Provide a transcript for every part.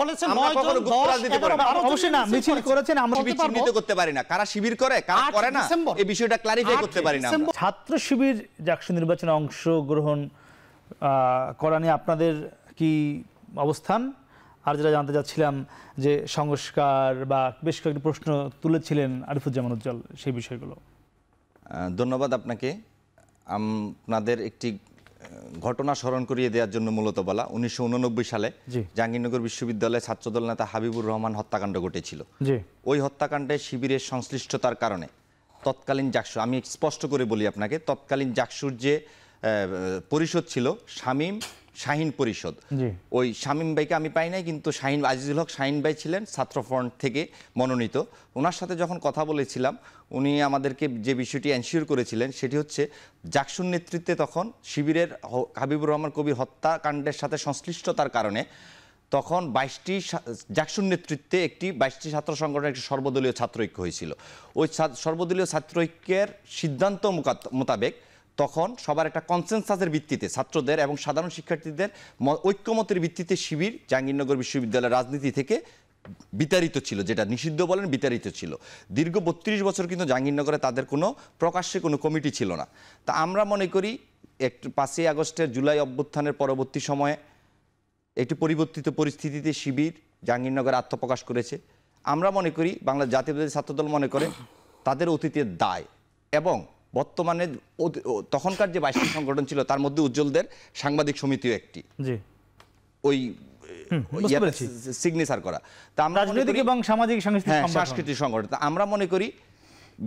বলেছেন আমরা 9 কখনো জন গুপ্ত 10 রাজনীতি করি 11 না। 12 অবশ্যই না, মিছিল করেছেন, আমরা শিবির চিহ্নিত করতে পারি না, কারা শিবির করে কারা করে না এই বিষয়টা ক্লারিফাই করতে পারি না আমরা। ছাত্র শিবির জাকসু নির্বাচনে অংশগ্রহণ করা নিয়ে আপনাদের কি অবস্থান? আর যেটা জানতে চাচ্ছিলাম যে সংস্কার বা বেশ কয়েকটি প্রশ্ন তুলেছিলেন আরিফুজ্জামান উজ্জ্বল, সেই বিষয়গুলো। ধন্যবাদ আপনাকে। আপনাদের একটি ঘটনা স্মরণ করিয়ে দেওয়ার জন্য মূলত বলা, 1989 সালে জাহাঙ্গীরনগর বিশ্ববিদ্যালয়ে ছাত্রদল নেতা হাবিবুর রহমান হত্যাকাণ্ড ঘটেছিল। ওই হত্যাকাণ্ডে শিবিরের সংশ্লিষ্টতার কারণে তৎকালীন জাকসু, আমি স্পষ্ট করে বলি আপনাকে, তৎকালীন জাকসুর যে পরিষদ ছিল শাহীন পরিষদ, ওই শামীম ভাইকে আমি পাই নাই, কিন্তু আজিজুল হক শাহীন ভাই ছিলেন ছাত্র ফ্রন্ট থেকে মনোনীত। ওনার সাথে যখন কথা বলেছিলাম, উনি আমাদেরকে যে বিষয়টি এনশিওর করেছিলেন সেটি হচ্ছে জাকসুর নেতৃত্বে তখন শিবিরের হাবিবুর রহমান কবির হত্যাকাণ্ডের সাথে সংশ্লিষ্টতার কারণে তখন 22টি জাকসুর নেতৃত্বে 22টি ছাত্র সংগঠনের একটি সর্বদলীয় ছাত্র ঐক্য হয়েছিল। ওই সর্বদলীয় ছাত্র ঐক্যের সিদ্ধান্ত মোতাবেক তখন সবার একটা কনসেনসাসের ভিত্তিতে ছাত্রদের এবং সাধারণ শিক্ষার্থীদের ঐক্যমতের ভিত্তিতে শিবির জাহাঙ্গীরনগর বিশ্ববিদ্যালয়ের রাজনীতি থেকে বিতাড়িত ছিল, যেটা নিষিদ্ধ বলেন, বিতাড়িত ছিল। দীর্ঘ 32 বছর কিন্তু জাহাঙ্গীরনগরে তাদের কোনো প্রকাশ্যে কোনো কমিটি ছিল না। তা আমরা মনে করি 5ই আগস্টের জুলাই অভ্যুত্থানের পরবর্তী সময়ে একটি পরিবর্তিত পরিস্থিতিতে শিবির জাহাঙ্গীরনগরে আত্মপ্রকাশ করেছে। আমরা মনে করি বাংলা জাতীয়তাবাদী ছাত্রদল মনে করে তাদের অতীতের দায়, এবং বর্তমানে তখনকার যে 22টি সংগঠন ছিল তার মধ্যে উজ্জ্বলদের সাংবাদিক সমিতিও একটি, ওই সিগনেচার করা। তা আমরা রাজনৈতিক এবং সামাজিক সাংস্কৃতিক সংগঠন, আমরা মনে করি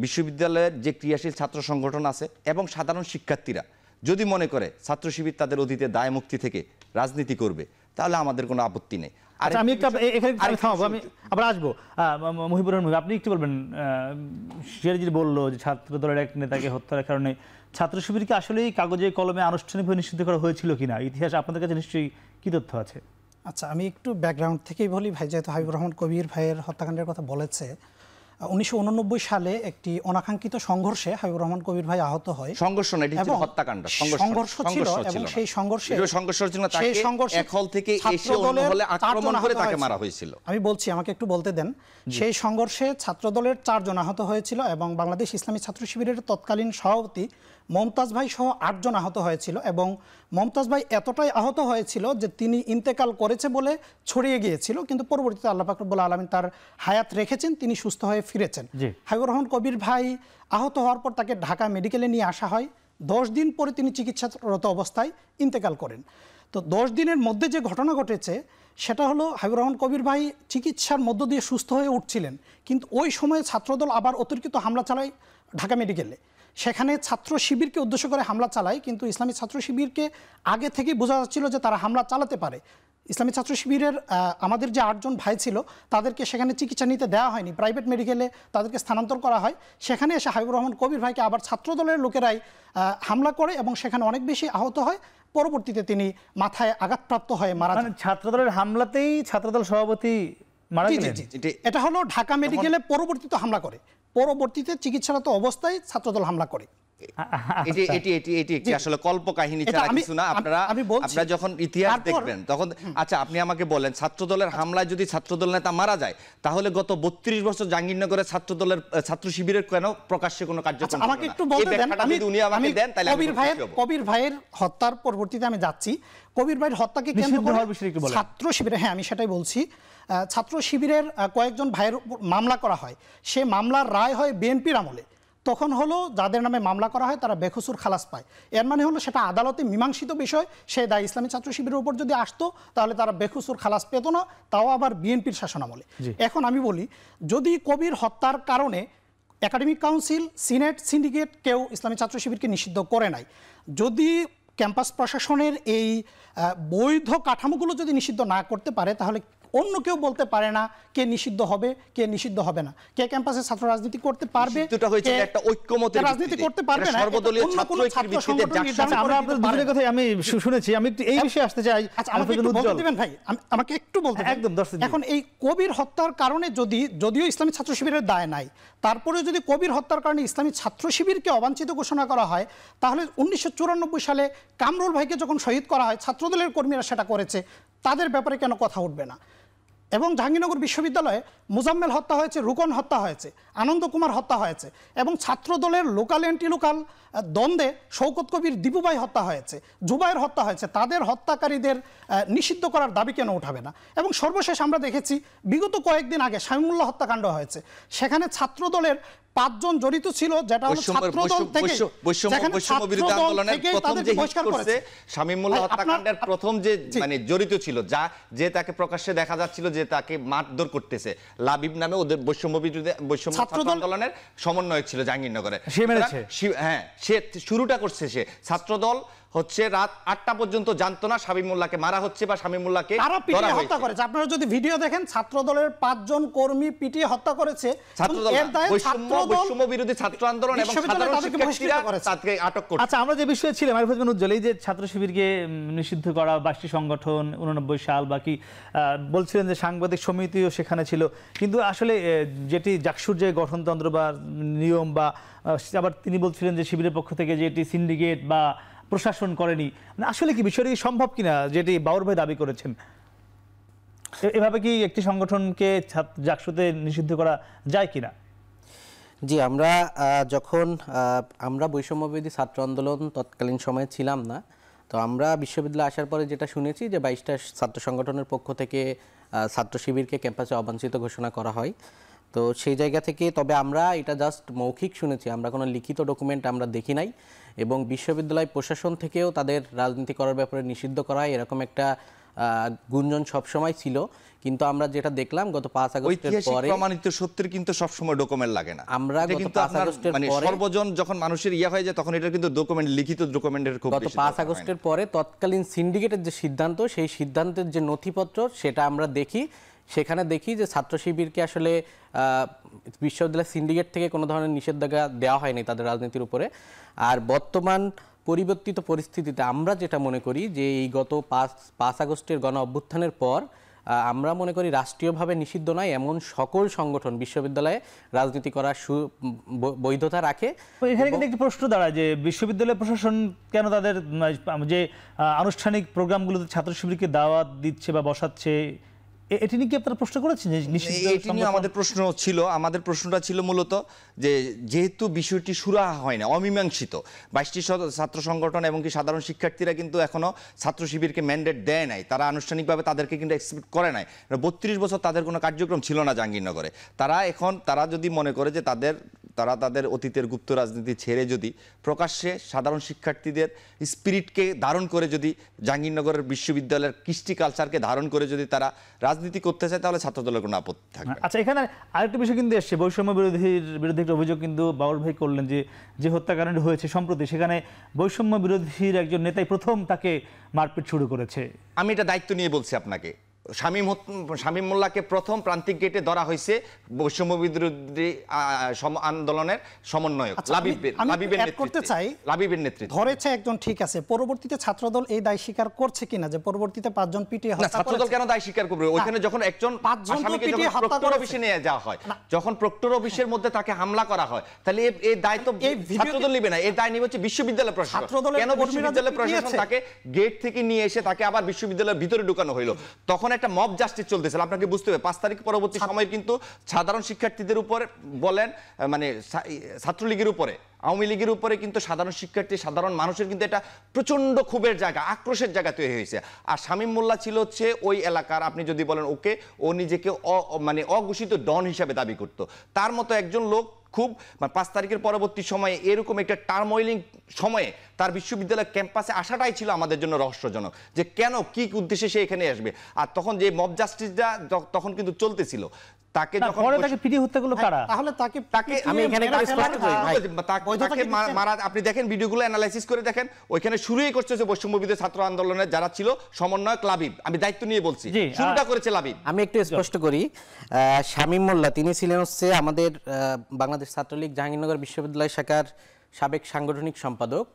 বিশ্ববিদ্যালয়ের যে ক্রিয়াশীল ছাত্র সংগঠন আছে এবং সাধারণ শিক্ষার্থীরা যদি মনে করে ছাত্র শিবির তাদের অতীতের দায় মুক্তি থেকে রাজনীতি করবে, তাহলে আমাদের কোনো আপত্তি নেই। আমি এখানে থামবো, আমি আবার আসবো। মহিবুর রহমান, আপনি একটু বলবেন, সিরাজি বললো যে ছাত্র দলের এক নেতাকে হত্যার কারণে ছাত্র শিবিরকে আসলেই কাগজে কলমে আনুষ্ঠানিকভাবে নিষিদ্ধ করা হয়েছিল কিনা, ইতিহাস আপনাদের কাছে নিশ্চয়ই কি তথ্য আছে? আচ্ছা, আমি একটু ব্যাকগ্রাউন্ড থেকেই বলি ভাই, যেহেতু হাবিবুর রহমান কবির ভাইয়ের হত্যাকাণ্ডের কথা বলেছে। 1989 সালে একটি অনাকাঙ্ক্ষিত সংঘর্ষে হাবিবুর রহমান কবির ভাই আহত হয়। সংঘর্ষ না, এটি ছিল হত্যাকাণ্ড। সংঘর্ষ ছিল, এবং সেই সংঘর্ষে এক হল থেকে এসে অন্য হলে আক্রমণ করে তাকে মারা হয়েছিল। আমি বলছি, আমাকে একটু বলতে দেন। সেই সংঘর্ষে ছাত্রদলের 4 জন আহত হয়েছিল, এবং বাংলাদেশ ইসলামী ছাত্র শিবিরের তৎকালীন সভাপতি মমতাজ ভাই সহ 8 জন আহত হয়েছিল। এবং মমতাজ ভাই এতটাই আহত হয়েছিল যে তিনি ইন্তেকাল করেছে বলে ছড়িয়ে গিয়েছিল, কিন্তু পরবর্তীতে আল্লাহ পাক রব্বুল আলামিন তার হায়াত রেখেছেন, তিনি সুস্থ হয়ে ফিরেছেন। হাবিবুর রহমান কবির ভাই আহত হওয়ার পর তাকে ঢাকা মেডিকেলে নিয়ে আসা হয়। 10 দিন পরে তিনি চিকিৎসারত অবস্থায় ইন্তেকাল করেন। তো 10 দিনের মধ্যে যে ঘটনা ঘটেছে সেটা হলো, হাবিবুর রহমান কবির ভাই চিকিৎসার মধ্য দিয়ে সুস্থ হয়ে উঠছিলেন, কিন্তু ওই সময়ে ছাত্রদল আবার অতিরিক্ত হামলা চালায় ঢাকা মেডিকেলে। সেখানে ছাত্র শিবিরকে উদ্দেশ্য করে হামলা চালায়, কিন্তু ইসলামী ছাত্র শিবিরকে আগে থেকেই বোঝা যাচ্ছিল যে তারা হামলা চালাতে পারে। ইসলামী ছাত্র শিবিরের আমাদের যে 8 জন ভাই ছিল তাদেরকে সেখানে চিকিৎসা নিতে দেওয়া হয়নি, প্রাইভেট মেডিকেলে তাদেরকে স্থানান্তর করা হয়। সেখানে এসে হাবিবুর রহমান কবির ভাইকে আবার ছাত্রদলের লোকেরাই হামলা করে, এবং সেখানে অনেক বেশি আহত হয়। পরবর্তীতে তিনি মাথায় আঘাতপ্রাপ্ত হয়ে মারা যান। ছাত্রদলের হামলাতেই ছাত্রদল সভাপতি মারা গেলেন। এটা হলো ঢাকা মেডিকেলে পরবর্তীতে হামলা করে, পরবর্তীতে চিকিৎসারত অবস্থায় ছাত্রদল হামলা করে। এটি আসলে কল্পকাহিনী ছাড়া কিছু না। আপনারা যখন ইতিহাস দেখবেন তখন, আচ্ছা আপনি আমাকে বলেন, ছাত্রদলের হামলায় যদি ছাত্রদল নেতা মারা যায়, তাহলে গত 32 বছর জাহাঙ্গীরনগরে ছাত্র শিবিরের কেন প্রকাশ্যে কোনো কার্যক্রম? আমাকে একটু বলতে দেন, কবির ভাইয়ের হত্যার পরবর্তীতে আমি যাচ্ছি। কবির ভাইয়ের হত্যাকে কেন্দ্র করে ছাত্র শিবিরে, হ্যাঁ আমি সেটাই বলছি, ছাত্র শিবিরের কয়েকজন ভাইয়ের মামলা করা হয়। সে মামলার রায় হয় বিএনপির আমলে। তখন হলো যাদের নামে মামলা করা হয় তারা বেকসুর খালাস পায়। এর মানে হলো সেটা আদালতে মীমাংসিত বিষয়, সে দায় ইসলামী ছাত্র শিবিরের উপর যদি আসতো তাহলে তারা বেকসুর খালাস পেত না, তাও আবার বিএনপির শাসনামলে। এখন আমি বলি, যদি কবির হত্যার কারণে একাডেমিক কাউন্সিল, সিনেট, সিন্ডিকেট কেউ ইসলামী ছাত্র শিবিরকে নিষিদ্ধ করে নাই, যদি ক্যাম্পাস প্রশাসনের এই বৈধ কাঠামোগুলো যদি নিষিদ্ধ না করতে পারে, তাহলে অন্য কেউ বলতে পারে না কে নিষিদ্ধ হবে কে নিষিদ্ধ হবে না, কে ক্যাম্পাসে ছাত্র রাজনীতি করতে পারবে, একটা ঐক্যমতের রাজনীতি করতে পারবে না, সর্বদলীয় ছাত্র ঐক্যের ভিত্তিতে। আমরা আপনাদের দুজনের কথাই আমি শুনেছি, আমি একটু এই বিষয়ে আসতে চাই। আমাকে একটু বলতে দিবেন ভাই, আমাকে একটু বলতে দিন। একদম। এখন এই কবির হত্যার কারণে যদিও ইসলামী ছাত্র শিবিরের দায় নাই, তারপরে যদি কবির হত্যার কারণে ইসলামী ছাত্র শিবিরকে অবাঞ্ছিত ঘোষণা করা হয়, তাহলে 1994 সালে কামরুল ভাইকে যখন শহীদ করা হয় ছাত্রদলের কর্মীরা সেটা করেছে, তাদের ব্যাপারে কেন কথা উঠবে না? এবং জাহাঙ্গীরনগর বিশ্ববিদ্যালয়ে মুজাম্মেল হত্যা হয়েছে, রুকন হত্যা হয়েছে, আনন্দ কুমার হত্যা হয়েছে, এবং ছাত্র দলের লোকাল অ্যান্টি লোকাল দ্বন্দ্বে শওকত কবির দীপুভাই হত্যা হয়েছে, জুবায়ের হত্যা হয়েছে। তাদের হত্যাকারীদের নিষিদ্ধ করার দাবি কেন উঠাবে না? এবং সর্বশেষ আমরা দেখেছি বিগত কয়েকদিন আগে শামীমুল্লাহ হত্যাকাণ্ড হয়েছে, সেখানে ছাত্র দলের ৫ জন জড়িত ছিল, যেটা হলো ছাত্রদল থেকে বৈষম্য বিরোধী আন্দোলনের প্রথম যে হিট করছে শামীমুল্লাহ হত্যাকাণ্ডের প্রথম যে মানে জড়িত ছিল, যে তাকে প্রকাশ্যে দেখা যাচ্ছিল যে তাকে মারধর করতেছে, লাবিব নামে ওদের বৈষম্য ছাত্র আন্দোলনের সমন্বয়ক ছিল জাহাঙ্গীরনগরে। হ্যাঁ, সে শুরুটা করছে, সে ছাত্রদল হচ্ছে রাত ৮টা পর্যন্ত জানতো না শামীমুল্লাহকে মারা হচ্ছে বা শামীমুল্লাহকে পিটিয়ে হত্যা করেছে। আপনারা যদি ভিডিও দেখেন, ছাত্রদলের ৫ জন কর্মী পিটিয়ে হত্যা করেছে। বৈষম্য বিরোধী ছাত্র আন্দোলন এবং সাধারণ শিক্ষার্থীরা তাকে আটক করছে। আচ্ছা, আমরা যে বিষয়ে ছিলাম আরিফ উজ্জ্বল, এই যে ছাত্র শিবিরকে নিষিদ্ধ করা, 22টি সংগঠন, 89 সাল, বাকি বলছিলেন যে সাংবাদিক সমিতিও সেখানে ছিল, কিন্তু আসলে যেটি জাকসুর যে গঠনতন্ত্র বা নিয়ম, বা আবার তিনি বলছিলেন যে শিবিরের পক্ষ থেকে যেটি সিন্ডিকেট বা প্রশাসন করেনি, মানে আসলে কি বিষয়টি সম্ভব কিনা যেটি বাউর ভাই দাবি করেছেন? এভাবে কি একটি সংগঠনকে জাকসুতে নিষিদ্ধ করা যায় কিনা? জি, যখন আমরা বৈষম্যবিরোধী ছাত্র আন্দোলন তৎকালীন সময়ে ছিলাম না, তো আমরা বিশ্ববিদ্যালয়ে আসার পরে যেটা শুনেছি যে 22টা ছাত্র সংগঠনের পক্ষ থেকে ছাত্র শিবিরকে ক্যাম্পাসে অবাঞ্ছিত ঘোষণা করা হয়। তো সেই জায়গা থেকে, তবে আমরা এটা জাস্ট মৌখিক শুনেছি, আমরা কোনো লিখিত ডকুমেন্ট আমরা দেখি নাই, এবং বিশ্ববিদ্যালয় প্রশাসন থেকেও তাদের রাজনীতি করার ব্যাপারে নিষিদ্ধ করা হয় এরকম একটা গুঞ্জন সবসময় ছিল। কিন্তু আমরা যেটা দেখলাম গত 5 আগস্টের পরে, প্রমাণিত সত্যের কিন্তু সবসময় ডকুমেন্ট লাগে না। আমরা গত 5 আগস্টের পরে, সর্বজন যখন মানুষের হয় যায়, তখন এটা কিন্তু ডকুমেন্ট, লিখিত ডকুমেন্টের খুব বেশি। গত 5 আগস্টের পরে তৎকালীন সিন্ডিকেটের যে সিদ্ধান্ত, সেই সিদ্ধান্তের যে নথিপত্র সেটা আমরা দেখি। সেখানে দেখি যে ছাত্র শিবিরকে আসলে বিশ্ববিদ্যালয় সিন্ডিকেট থেকে কোনো ধরনের নিষেধাজ্ঞা দেওয়া হয়নি তাদের রাজনীতির উপরে। আর বর্তমান পরিবর্তিত পরিস্থিতিতে আমরা যেটা মনে করি যে এই গত 5 আগস্টের গণ অভ্যুত্থানের পর আমরা মনে করি রাষ্ট্রীয়ভাবে নিষিদ্ধ নয় এমন সকল সংগঠন বিশ্ববিদ্যালয়ে রাজনীতি করার বৈধতা রাখে। এখানে কিন্তু একটি প্রশ্ন দাঁড়ায় যে বিশ্ববিদ্যালয় প্রশাসন কেন তাদের যে আনুষ্ঠানিক প্রোগ্রামগুলোতে ছাত্র শিবিরকে দাওয়াত দিচ্ছে বা বসাচ্ছে, এটি নিয়ে কি আপনারা প্রশ্ন করেছেন? এটি নিয়ে আমাদের প্রশ্ন ছিল। আমাদের প্রশ্নটা ছিল মূলত যে যেহেতু বিষয়টি সুরাহা হয় না, অমীমাংসিত, 22টি ছাত্র সংগঠন এবং কি সাধারণ শিক্ষার্থীরা কিন্তু এখনো ছাত্র শিবিরকে ম্যান্ডেট দেয় নাই, তারা আনুষ্ঠানিকভাবে তাদেরকে কিন্তু এক্সপেক্ট করে নাই। 32 বছর তাদের কোনো কার্যক্রম ছিল না জাহাঙ্গীরনগরে। তারা যদি মনে করে যে তারা তাদের অতীতের গুপ্ত রাজনীতি ছেড়ে যদি প্রকাশ্যে সাধারণ শিক্ষার্থীদের স্পিরিটকে ধারণ করে, যদি জাহাঙ্গীরনগরের বিশ্ববিদ্যালয়ের কৃষ্টি কালচারকে ধারণ করে যদি তারা রাজনীতি করতে চায়, তাহলে ছাত্রদলের কোনো আপত্তি থাকবে না। আচ্ছা, এখানে আরেকটা বিষয় কিন্তু এসছে, বৈষম্য বিরোধীর বিরুদ্ধে একটা অভিযোগ কিন্তু বাউল ভাই করলেন যে হত্যাকাণ্ড হয়েছে সম্প্রতি, সেখানে বৈষম্য বিরোধীর একজন নেতাই প্রথম তাকে মারপিট শুরু করেছে। আমি এটা দায়িত্ব নিয়ে বলছি আপনাকে, শামীমুল্লাহকে প্রথম প্রান্তিক গেটে ধরা হয়েছে বৈষম্য বিরোধী আন্দোলনের সমন্বয়ক লাবিবের নেতৃত্বে ধরেছে একজন, ঠিক আছে। পরবর্তীতে ছাত্রদল এই দায় স্বীকার করছে কিনা যে পরবর্তীতে 5 জন পিটিয়ে হত্যা করেছে? ছাত্রদল কেন দায় স্বীকার করবে? ওখানে যখন একজন আসামিকে প্রক্টর অফিসে নিয়ে যাওয়া হয়, যখন প্রক্টর অফিসের মধ্যে তাকে হামলা করা হয়, তাহলে এই দায় তো ছাত্রদল নেবে না, এই দায় নিবে হচ্ছে বিশ্ববিদ্যালয় প্রশাসন। কেন বিশ্ববিদ্যালয় প্রশাসন তাকে গেট থেকে নিয়ে এসে তাকে আবার বিশ্ববিদ্যালয়ের ভিতরে ঢুকানো হইলো? তখন একটা মব জাস্টিস চলতেছিল, আপনাকে বুঝতে হবে। 5 তারিখ পরবর্তী সময় কিন্তু সাধারণ শিক্ষার্থীদের উপরে বলেন, মানে ছাত্রলীগের উপরে, আওয়ামী লীগের উপরে কিন্তু সাধারণ শিক্ষার্থী, সাধারণ মানুষের কিন্তু এটা প্রচন্ড ক্ষোভের জায়গা, আক্রোশের জায়গা তৈরি হয়েছে। আর শামীমুল্লাহ ছিল হচ্ছে ওই এলাকার, আপনি যদি বলেন ওকে, ও নিজেকে মানে অঘোষিত ডন হিসাবে দাবি করত। তার মতো একজন লোক খুব 5 তারিখের পরবর্তী সময়ে এরকম একটা টার্মোইলিং সময়ে তার বিশ্ববিদ্যালয় ক্যাম্পাসে আসাটাই ছিল আমাদের জন্য রহস্যজনক, যে কেন, কি উদ্দেশ্যে সে এখানে আসবে। আর তখন যে মব জাস্টিসটা তখন কিন্তু চলতেছিল, তাকে যখন পিটিয়ে হত্যা করলো কারা, তাহলে তাকে আমি এখানে মারা, আপনি দেখেন ভিডিওগুলো অ্যানালাইসিস করে দেখেন, ওইখানে শুরুই করছে যে বৈষম্যবিরোধী ছাত্র আন্দোলনের যারা ছিল সমন্বয়ক লাবিব, আমি দায়িত্ব নিয়ে বলছি, শুরুটা করেছে লাবিব। আমি একটু স্পষ্ট করি, শামীমুল্লাহ তিনি ছিলেন হচ্ছে আমাদের বাংলাদেশ ছাত্রলীগ জাহাঙ্গীরনগর বিশ্ববিদ্যালয় শাখার সাবেক সাংগঠনিক সম্পাদক।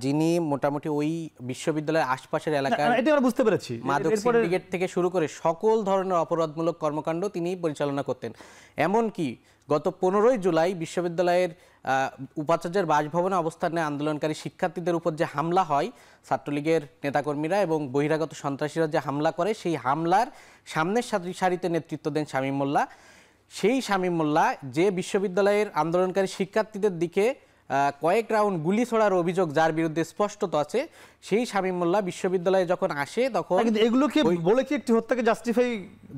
যিনি মোটামুটি ওই বিশ্ববিদ্যালয়ের আশপাশের এলাকার এটা আমরা বুঝতে পেরেছি। মাদক সিন্ডিকেট থেকে শুরু করে সকল ধরনের অপরাধমূলক কর্মকাণ্ড তিনি পরিচালনা করতেন। এমনকি গত 15ই জুলাই বিশ্ববিদ্যালয়ের উপাচার্যের বাসভবনে অবস্থান নেয় আন্দোলনকারী শিক্ষার্থীদের উপর যে হামলা হয়, ছাত্রলীগের নেতাকর্মীরা এবং বহিরাগত সন্ত্রাসীরা যে হামলা করে, সেই হামলার সামনের সারিতে নেতৃত্ব দেন শামীম মোল্লা। সেই শামীম মোল্লা যে বিশ্ববিদ্যালয়ের আন্দোলনকারী শিক্ষার্থীদের দিকে কয়েক রাউন্ড গুলি ছোড়ার অভিযোগ যার বিরুদ্ধে স্পষ্টত আছে, সেই শামীম মোল্লা বিশ্ববিদ্যালয়ে যখন আসে তখন কিন্তু এগুলোকে বলে কি একটি হত্যাকে জাস্টিফাই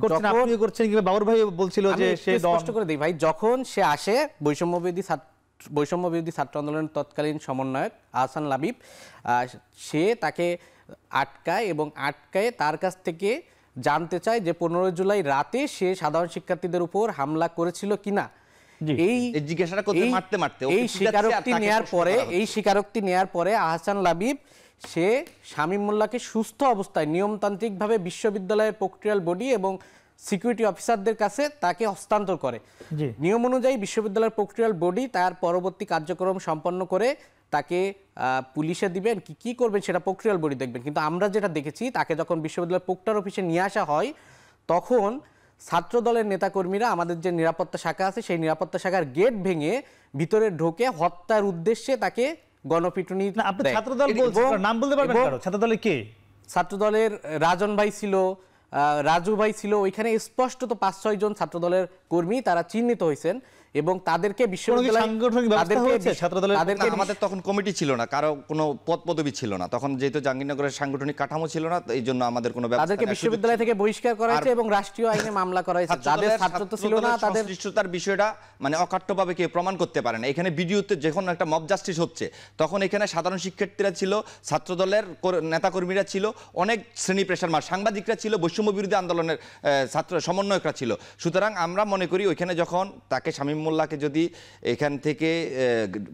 করছেন আপনি করছেন, কিংবা বাবর ভাই বলছিল যে সে স্পষ্ট করে দেই ভাই, যখন সে আসে বৈষম্যবিরোধী ছাত্র আন্দোলনের তৎকালীন সমন্বয়ক আহসান লাবিব, সে তাকে আটকায় এবং আটকায় তার কাছ থেকে জানতে চায় যে 15 জুলাই রাতে সে সাধারণ শিক্ষার্থীদের উপর হামলা করেছিল কিনা। এই স্বীকারোক্তি নেয়ার পরে আহসান লাবিব সে শামীম মোল্লাকে সুস্থ অবস্থায় নিয়মতান্ত্রিকভাবে বিশ্ববিদ্যালয়ের প্রক্রিয়াল বডি এবং সিকিউরিটি অফিসারদের কাছে তাকে হস্তান্তর করে। নিয়ম অনুযায়ী বিশ্ববিদ্যালয়ের প্রক্রিয়াল বডি তার পরবর্তী কার্যক্রম সম্পন্ন করে তাকে পুলিশে দিবেন, কি করবেন সেটা প্রক্রিয়াল বডি দেখবেন। কিন্তু আমরা যেটা দেখেছি, তাকে যখন বিশ্ববিদ্যালয়ের প্রক্টর অফিসে নিয়ে আসা হয় তখন ছাত্র দলের নেতাকর্মীরা, আমাদের যে নিরাপত্তা শাখা আছে সেই নিরাপত্তা শাখার গেট ভেঙে ভিতরে ঢোকে হত্যার উদ্দেশ্যে তাকে গণপিটুনি। ছাত্রদলের রাজন ভাই ছিল, রাজু ভাই ছিল, ওইখানে স্পষ্টত 5-6 জন ছাত্রদলের কর্মী তারা চিহ্নিত হয়েছেন এবং তাদেরকে আমাদের তখন কমিটি ছিল না, কারো কোনো পদ পদবি ছিল না তখন, যেহেতু জাহাঙ্গীরনগরের সাংগঠনিক কাঠামো ছিল না, এই জন্য আমাদের কোনো তাদেরকে বিশ্ববিদ্যালয় থেকে বহিষ্কার করা হয়েছে এবং রাষ্ট্রীয় আইনে মামলা করা হয়েছে। যাদের ছাত্রত্ব ছিল না তাদের সংশ্লিষ্টতার বিষয়টা মানে অকাট্যভাবে কেউ প্রমাণ করতে পারে না। এখানে ভিডিওতে যখন একটা মব জাস্টিস হচ্ছে তখন এখানে সাধারণ শিক্ষার্থীরা ছিল, ছাত্রদলের নেতাকর্মীরা ছিল, অনেক শ্রেণী পেশার সাংবাদিকরা ছিল, বৈষম্য বিরোধী আন্দোলনের ছাত্র সমন্বয়করা ছিল। সুতরাং আমরা মনে করি ওইখানে যখন তাকে শামীম মোল্লাকে যদি এখান থেকে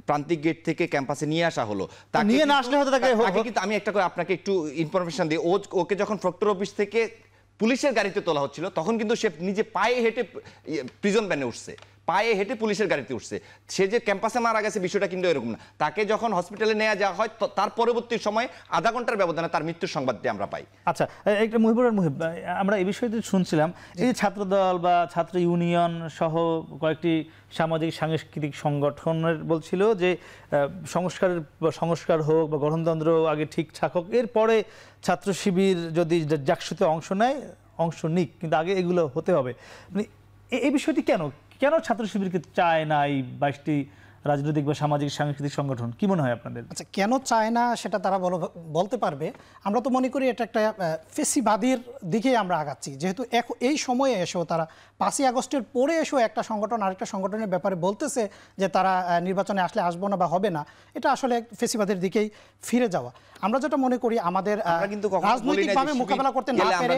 প্রান্তিক গেট থেকে ক্যাম্পাসে নিয়ে আসা হলো, তাকে নিয়ে না আসলে হয়তো তাকে কিন্তু আমি একটা করে আপনাকে একটু ইনফরমেশন দিই, ওকে যখন প্রক্টর অফিস থেকে পুলিশের গাড়িতে তোলা হচ্ছিল তখন কিন্তু সে নিজে পায়ে হেঁটে প্রিজন ভ্যানে উঠছে, পায়ে হেঁটে পুলিশের গাড়িতে উঠছে। সে যে ক্যাম্পাসে মারা গেছে বিষয়টা কিন্তু এরকম না। তাকে যখন হসপিটালে নেওয়া যাওয়া হয় তার পরবর্তী সময় আধা ঘন্টার ব্যবধানে তার মৃত্যুর সংবাদটি আমরা পাই। আচ্ছা, একটা মুহিব, আমরা এই বিষয়টি শুনছিলাম, এই ছাত্রদল বা ছাত্র ইউনিয়ন সহ কয়েকটি সামাজিক সাংস্কৃতিক সংগঠনের বলছিল যে সংস্কার হোক বা গঠনতন্ত্র আগে ঠিকঠাক হোক, এরপরে ছাত্র শিবির যদি জাকসুতে অংশ নিক, কিন্তু আগে এগুলো হতে হবে। এই বিষয়টি কেন ছাত্র শিবিরকে চায় না এই 22টি রাজনৈতিক বা সামাজিক সাংস্কৃতিক সংগঠন, কি মনে হয় আপনাদের? আচ্ছা, কেন চায় না সেটা তারা বলতে পারবে। আমরা তো মনে করি এটা একটা ফেসিবাদীর দিকে আমরা আগাচ্ছি, যেহেতু এই সময়ে এসেও তারা 5ই আগস্টের পরে এসেও একটা সংগঠন আরেকটা সংগঠনের ব্যাপারে বলতেছে যে তারা নির্বাচনে আসবো না বা হবে না, এটা আসলে ফেসিবাদের দিকেই ফিরে যাওয়া। আমরা যেটা মনে করি আমাদের রাজনৈতিকভাবে মোকাবেলা করতে না পেরে,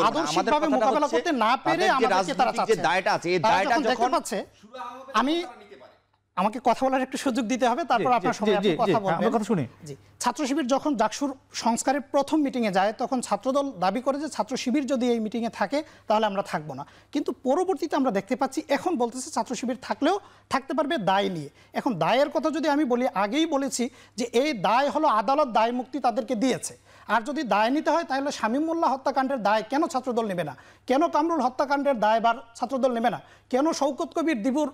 আদর্শিকভাবে মোকাবেলা করতে না পেরে আমাদেরকে তারা চাচ্ছে। আমাকে কথা বলার একটু সুযোগ দিতে হবে, তারপর আপনার সময় আপনি কথা বলবেন। জি, ছাত্র শিবির যখন জাকসুর সংস্কারের প্রথম মিটিংয়ে যায় তখন ছাত্রদল দাবি করে যে ছাত্র শিবির যদি এই মিটিংয়ে থাকে তাহলে আমরা থাকবো না, কিন্তু পরবর্তীতে আমরা দেখতে পাচ্ছি এখন বলতেছে ছাত্র শিবির থাকলেও থাকতে পারবে দায় নিয়ে। এখন দায়ের কথা যদি আমি বলি, আগেই বলেছি যে এই দায় হলো আদালত দায় মুক্তি তাদেরকে দিয়েছে। আর যদি দায় নিতে হয় তাহলে শামীম মোল্লা হত্যাকাণ্ডের দায় কেন ছাত্রদল নেবে না? কেন কামরুল হত্যাকাণ্ডের দায়ভার ছাত্রদল নেবে না? কেন শওকত কবির দিবুর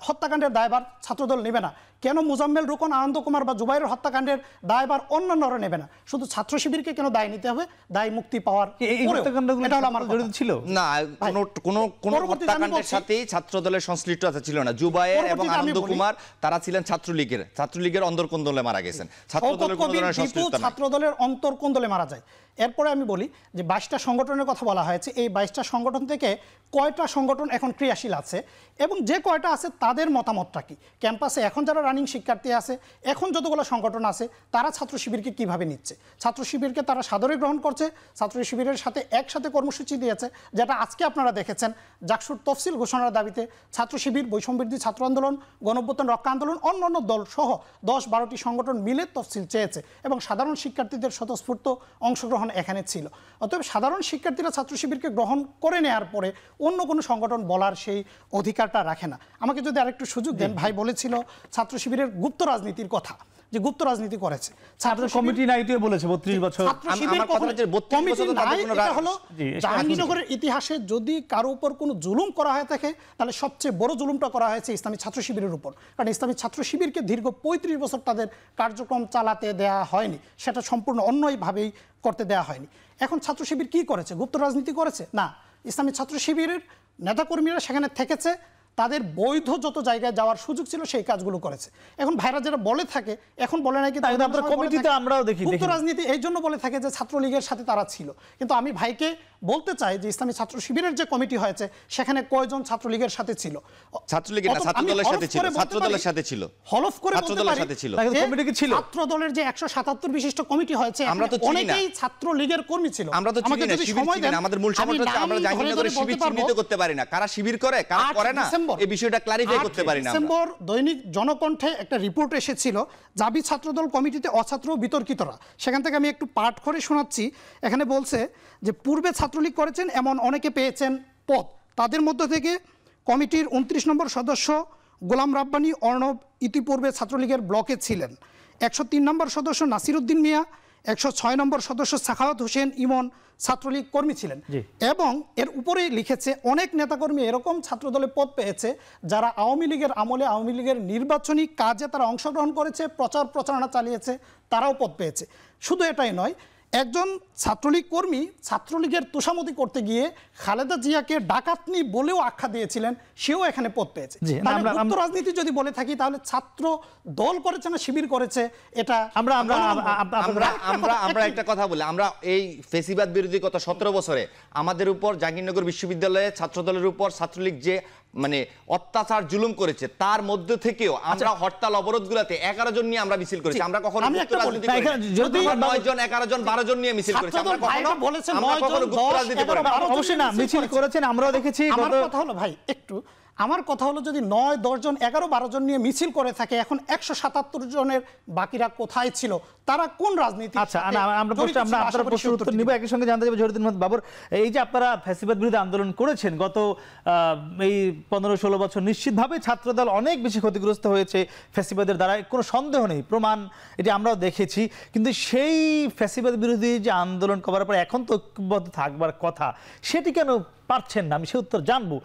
হত্যাকাণ্ডের দায়ভার ছাত্রদল নেবে না? কেন মুজাম্মেল, রুকন, আনন্দ কুমার বা জুবাইরের হত্যাকাণ্ডের দায়ভার অন্যান্যরা নেবে না? শুধু ছাত্র শিবিরকে কেন দায় নিতে হবে? দায় মুক্তি পাওয়ার এটা হলো আমার জড়িত ছিল না, কোনো হত্যাকাণ্ডের সাথেই ছাত্রদলের সংশ্লিষ্টতা ছিল না। জুবাইর এবং আনন্দ কুমার তারা ছিলেন ছাত্রলীগের অন্তর্কোন্দলে মারা গেছেন, ছাত্রদলের অন্তর্কোন্দলে মারা যায়। এরপরে আমি বলি যে 22টা সংগঠনের কথা বলা হয়েছে, এই 22টা সংগঠন থেকে কয়টা সংগঠন এখন ক্রিয়াশীল আছে এবং যে কয়টা আছে তাদের মতামতটা কি? ক্যাম্পাসে এখন যারা রানিং শিক্ষার্থী আছে, এখন যতগুলো সংগঠন আছে, তারা ছাত্র শিবিরকে কিভাবে নিচ্ছে? ছাত্র শিবিরকে তারা সাদরে গ্রহণ করছে, ছাত্র শিবিরের সাথে একসাথে কর্মসূচি দিয়েছে, যেটা আজকে আপনারা দেখেছেন জাকসুর তফসিল ঘোষণার দাবিতে ছাত্র শিবির, বৈষম্যবিরোধী ছাত্র আন্দোলন, গণঅভ্যুত্থান রক্ষা আন্দোলন, অন্যান্য দল সহ 10-12টি সংগঠন মিলে তফসিল চেয়েছে এবং সাধারণ শিক্ষার্থীদের স্বতঃস্ফূর্ত অংশগ্রহণ এখানে ছিল। অতএব সাধারণ শিক্ষার্থীরা ছাত্র শিবিরকে গ্রহণ করে নেওয়ার পরে অন্য কোনো সংগঠন বলার সেই অধিকারটা রাখে না। আমাকে যদি আরেকটু সুযোগ দেন, ভাই বলেছিল ছাত্র শিবিরের গুপ্ত রাজনীতির কথা। যে গুপ্ত রাজনীতি করেছে। ছাত্র কমিটি নাইটিও বলেছে 32 বছর। ছাত্র শিবির জাহাঙ্গীরনগরের ইতিহাসে যদি কারো উপর কোনো জুলুম করা হয়ে থাকে তাহলে সবচেয়ে বড় জুলুমটা করা হয়েছে ইসলামী ছাত্র শিবিরের উপর। কারণ ইসলামী ছাত্র শিবিরকে দীর্ঘ 35 বছর তাদের কার্যক্রম চালাতে দেয়া হয়নি, সেটা সম্পূর্ণ অন্যভাবেই করতে দেয়া হয়নি। এখন ছাত্র শিবির কি করেছে? গুপ্ত রাজনীতি করেছে? না, ইসলামী ছাত্র শিবিরের নেতাকর্মীরা সেখানে থেকেছে, তাদের বৈধ যত জায়গায় যাওয়ার সুযোগ ছিল সেই কাজগুলো করেছে। এখন ভাইরা যারা বলে থাকে, এখন বলে নাকি কমিটিতে আমরাও দেখি গুপ্ত রাজনীতি, এই জন্য বলে থাকে যে ছাত্রলীগের সাথে তারা ছিল। কিন্তু আমি ভাইকে বলতে চাই যে ইসলামী ছাত্র শিবিরের যে কমিটি হয়েছে সেখানে কয়জন ছাত্রলীগের সাথে ছিল? ছাত্রলীগের না, ছাত্রদলের সাথে ছিল। ছাত্রদলের সাথে ছিল, হলফ করে বলতে পারি কমিটি কি ছিল? ছাত্রদলের যে 177 বিশিষ্ট কমিটি হয়েছে আমরা তো চিনি না, অনেকেই ছাত্রলীগের কর্মী ছিল। আমরা তো চিনি না, শিবির চিনি না। আমাদের মূল সমস্যা হচ্ছে আমরা জাহাঙ্গীরনগরের শিবির চিহ্নিত করতে পারি না, কারা শিবির করে কারা করে না, এই বিষয়টা ক্লারিফাই করতে পারি না। ডিসেম্বর দৈনিক জনকণ্ঠে একটা রিপোর্ট এসেছিল, জাবি ছাত্রদল কমিটিতে অছাত্র বিতর্কিতরা। সেখান থেকে আমি একটু পাঠ করে শোনাচ্ছি। এখানে বলছে যে পূর্বে ছাত্রলীগ করেছেন এমন অনেকে পেয়েছেন পদ। তাদের মধ্য থেকে কমিটির 29 নম্বর সদস্য গোলাম রাব্বানী অর্ণব ইতিপূর্বে ছাত্রলীগের ব্লকে ছিলেন। 103 নম্বর সদস্য নাসির উদ্দিন মিয়া, 106 নম্বর সদস্য সাখাওয়াত হোসেন ইমন ছাত্রলীগ কর্মী ছিলেন। এবং এর উপরেই লিখেছে অনেক নেতাকর্মী এরকম ছাত্রদলে পদ পেয়েছে যারা আওয়ামী লীগের আমলে আওয়ামী লীগের নির্বাচনী কাজে তারা অংশগ্রহণ করেছে, প্রচার প্রচারণা চালিয়েছে, তারাও পদ পেয়েছে। শুধু এটাই নয়, একজন ছাত্রলীগ কর্মী ছাত্রলীগের তোষামতি করতে গিয়ে খালেদা জিয়াকে ডাকাতনি বলেও আখ্যা দিয়েছিলেন, সেও এখানে পদ পেয়েছে। গুপ্ত রাজনীতি যদি বলে থাকি তাহলে ছাত্র দল করেছে না শিবির করেছে, এটা আমরা একটা কথা বলি। আমরা এই ফেসিবাদ বিরোধী গত 17 বছরে আমাদের উপর জাহাঙ্গীরনগর বিশ্ববিদ্যালয়ে ছাত্রদলের উপর ছাত্রলীগ যে মানে অত্যাচার জুলুম করেছে, তার মধ্যে থেকেও আমরা হরতাল অবরোধগুলোতে 11 জন নিয়ে আমরা মিছিল করেছি। আমরা কখনো গুপ্ত রাজনীতি করিনি। 9 জন 11 জন 12 জন নিয়ে মিছিল করেছি। আমরা কখনো গুপ্ত রাজনীতি করিনি। অবশ্যই না, মিছিল করেছেন, আমরাও দেখেছি। আমার কথা হলো ভাই, একটু আমার কথা হলো যদি 9, 10 জন 11, 12 জন নিয়ে মিছিল করে থাকে, এখন 177 জনের বাকিরা কোথায় ছিল? তারা কোন রাজনীতি? আচ্ছা, আমরা আপনার প্রশ্ন উত্তর নিব। একই সঙ্গে জানতে চাইব জহিরুদ্দিন মোহাম্মদ বাবর, এই যে আপনারা ফ্যাসিবাদ বিরোধী আন্দোলন করেছেন গত এই 15-16 বছর, নিশ্চিতভাবে ছাত্রদল অনেক বেশি ক্ষতিগ্রস্ত হয়েছে ফ্যাসিবাদের দ্বারা, কোনো সন্দেহ নেই, প্রমাণ এটি আমরাও দেখেছি। কিন্তু সেই ফ্যাসিবাদ বিরোধী যে আন্দোলন করার পর এখন তো ঐক্যবদ্ধ থাকবার কথা, সেটি কেন পারছেন না? আমি সে উত্তর জানবো।